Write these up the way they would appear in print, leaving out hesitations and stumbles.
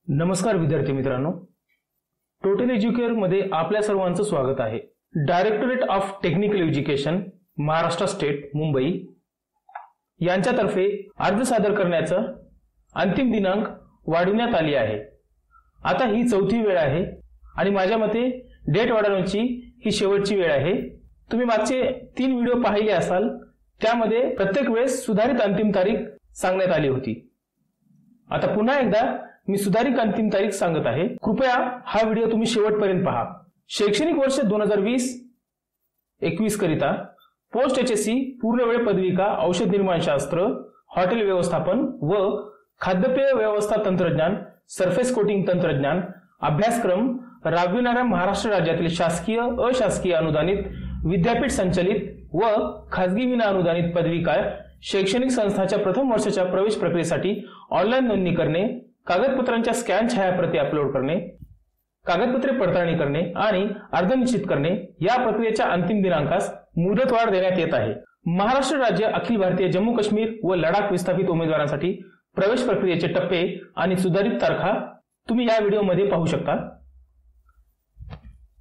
नमस्कार विद्यार्थी मित्रांनो, टोटल एज्युकेअर मध्ये आपल्या सर्वांचं स्वागत आहे। Directorate of technical education Maharashtra state Mumbai यांच्यातर्फे अर्ज सादर करण्याचा अंतिम दिनांक वाढवण्यात आली आहे। आता ही चौथी वेळ आहे आणि माझ्या मते डेट वाढवण्याची ही शेवटची वेळ आहे। तुम्ही मागचे 3 व्हिडिओ पाहिले असाल, त्यामध्ये प्रत्येक वेळेस सुधारित अंतिम तारीख सांगण्यात आली होती। आता पुन्हा एकदा मी सुधारित अंतिम तारीख सांगत आहे। कृपया हा व्हिडिओ तुम्ही शेवटपर्यंत पहा। शैक्षणिक वर्ष 2020-21 करिता पोस्ट एचएससी पूर्ण वेळ पदविका औषध निर्माण शास्त्र, हॉटेल व्यवस्थापन व खाद्यपेय व्यवस्था तंत्रज्ञान, सरफेस कोटिंग तंत्रज्ञान अभ्यासक्रम राबविणाऱ्या महाराष्ट्र राज्यातील शासकीय, अशासकीय अनुदानित, विद्यापीठ संचालित व खासगी विना अनुदानित पदविका शैक्षणिक संस्थांच्या प्रथम वर्षाच्या प्रवेश प्रक्रियेसाठी ऑनलाईन नोंदणी करणे, कागदपत्रांच्या स्कॅन छायाप्रती अपलोड करणे, कागदपत्रे पडताळणी करणे आणि अर्ज निश्चित करणे या प्रक्रियेच्या अंतिम दिनांकास मुदतवाढ देण्यात येत आहे। महाराष्ट्र राज्य अखिल भारतीय जम्मू काश्मीर व लडाख विस्थापित उमेदवारांसाठी प्रवेश प्रक्रियेचे टप्पे आणि सुधारित तारखा तुम्ही या व्हिडिओमध्ये पाहू शकता।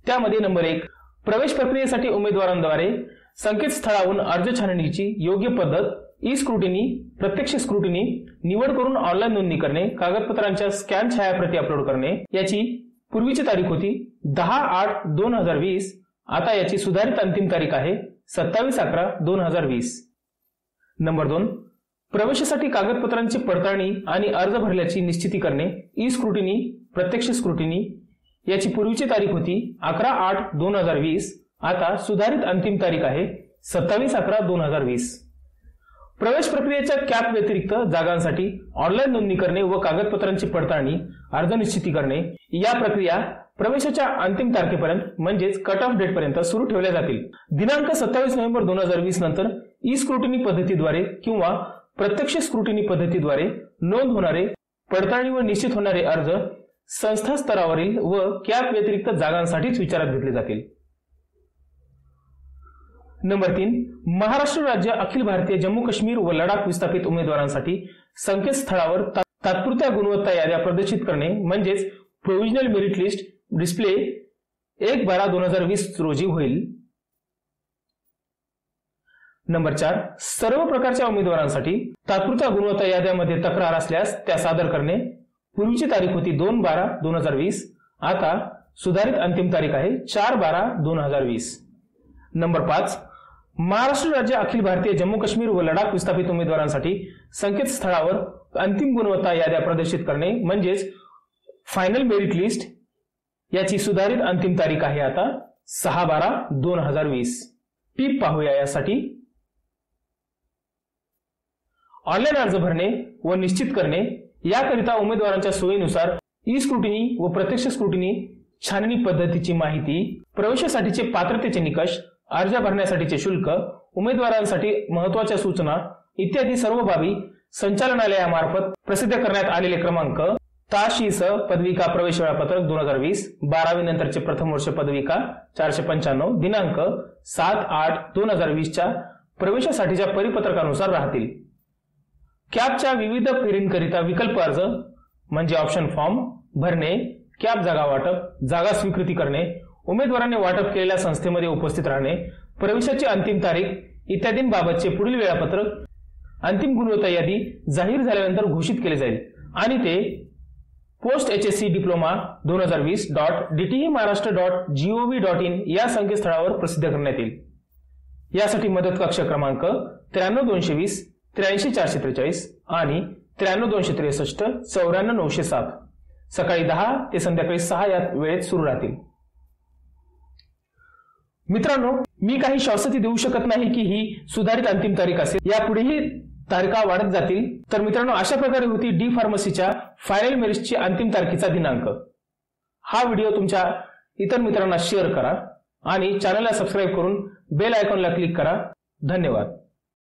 त्यामध्ये नंबर 1, प्रवेश प्रक्रियेसाठी उमेदवारांद्वारे संकेतस्थळावरून अर्ज छाननीची योग्य पद्धत, ई स्क्रुटिनी, प्रत्यक्ष स्क्रुटिनी, निवड करून ऑनलाईन नोंदणी करणे, कागदपत्रांच्या स्कॅन छायाप्रती अपलोड करणे। याची पूर्वीची तारीख होती 10/8/2020, आता याची सुधारित अंतिम तारीख आहे 27/11/2020। नंबर 2, प्रवेशासाठी कागदपत्रांची पडताळणी आणि अर्ज भरल्याची निश्चिती करणे, ई स्क्रुटिनी, प्रत्यक्ष स्क्रुटिनी। याची पूर्वीची तारीख होती 11/8/2020, आता सुधारित अंतिम तारीख आहे 27/11/2020। प्रवेश प्रक्रियेच्या कॅप व्यतिरिक्त जागांसाठी ऑनलाईन नोंदणी करणे व कागदपत्रांची पडताळणी, अर्ज निश्चिती करणे या प्रक्रिया प्रवेशाच्या अंतिम तारखेपर्यंत म्हणजेच कट ऑफ डेट पर्यंत सुरू ठेवल्या जातील। दिनांक 27 नोव्हेंबर 2020 नंतर ई स्क्रुटिनी पद्धतीद्वारे किंवा प्रत्यक्ष स्क्रुटिनी पद्धतीद्वारे नोंद होणारे, पडताळणी व निश्चित होणारे अर्ज संस्था स्तरावरील व कॅप व्यतिरिक्त जागांसाठीच विचारात घेतले जातील। नंबर 3, महाराष्ट्र राज्य अखिल भारतीय जम्मू काश्मीर व लडाख विस्थापित उमेदवारांसाठी संकेतस्थळावर तात्पुरत्या गुणवत्ता याद्या प्रदर्शित करणे म्हणजेच प्रोव्हिजनल मेरिट लिस्ट डिस्प्ले 1/12/2020 रोजी होईल। नंबर 4, सर्व प्रकारच्या उमेदवारांसाठी तात्पुरत्या गुणवत्ता याद्यामध्ये तक्रार असल्यास त्या सादर करणे। पूर्वीची तारीख होती 2/12/2020, आता सुधारित अंतिम तारीख आहे 4/12/2020। नंबर 5, महाराष्ट्र राज्य अखिल भारतीय जम्मू काश्मीर व लडाख विस्थापित उमेदवारांसाठी संकेतस्थळावर अंतिम गुणवत्ता याद्या प्रदर्शित करणे म्हणजेच फायनल मेरिट लिस्ट। याची सुधारित अंतिम तारीख आहे आता 6/12/2020। टीप पाहूया यासाठी। ऑनलाईन अर्ज भरणे व निश्चित करणे याकरिता उमेदवारांच्या सोयीनुसार ई स्क्रुटिनी व प्रत्यक्ष स्क्रुटिनी छाननी पद्धतीची माहिती, प्रवेशासाठीचे पात्रतेचे निकष, अर्ज भरण्यासाठीचे शुल्क, उमेदवारांसाठी महत्त्वाच्या सूचना इत्यादी सर्व बाबी संचालनालयामार्फत प्रसिद्ध करण्यात आलेले क्रमांक, ताशीसह पदविका प्रवेश वेळापत्रक 2020, 12वी नंतरचे प्रथम वर्ष पदविका 495, दिनांक 7/8/2020 च्या प्रवेशासाठीच्या परिपत्रकानुसार राहतील। कॅपच्या विविध फेरींकरिता विकल्प अर्ज म्हणजे ऑप्शन फॉर्म भरणे, कॅप जागा वाटप, जागा स्वीकृती करणे, उमेदवारांनी वाटप केलेल्या संस्थेमध्ये उपस्थित राहणे, प्रवेशाची अंतिम तारीख इत्यादींबाबतचे पुढील वेळापत्रक अंतिम गुणवत्ता यादी जाहीर झाल्यानंतर घोषित केले जाईल आणि ते पोस्ट एचएससी डिप्लोमा 2020.dtemaharaष्ट्र.gov.in या संकेतस्थळावर प्रसिद्ध करण्यात येईल। यासाठी मदत कक्ष क्रमांक 93 220 83 443 आणि 93 263 94 907 सकाळी 10 ते संध्याकाळी 6 या वेळेत सुरू राहतील। मित्रांनो, मी काही शाश्वती देऊ शकत नाही की ही सुधारित अंतिम तारीख असेल, यापुढेही तारखा वाढत जातील। तर मित्रांनो, अशा प्रकारे होती डी फार्मसीच्या फायनल मेरिटची अंतिम तारखेचा दिनांक। हा व्हिडिओ तुमच्या इतर मित्रांना शेअर करा आणि चॅनलला सबस्क्राईब करून बेल आयकॉनला क्लिक करा। धन्यवाद।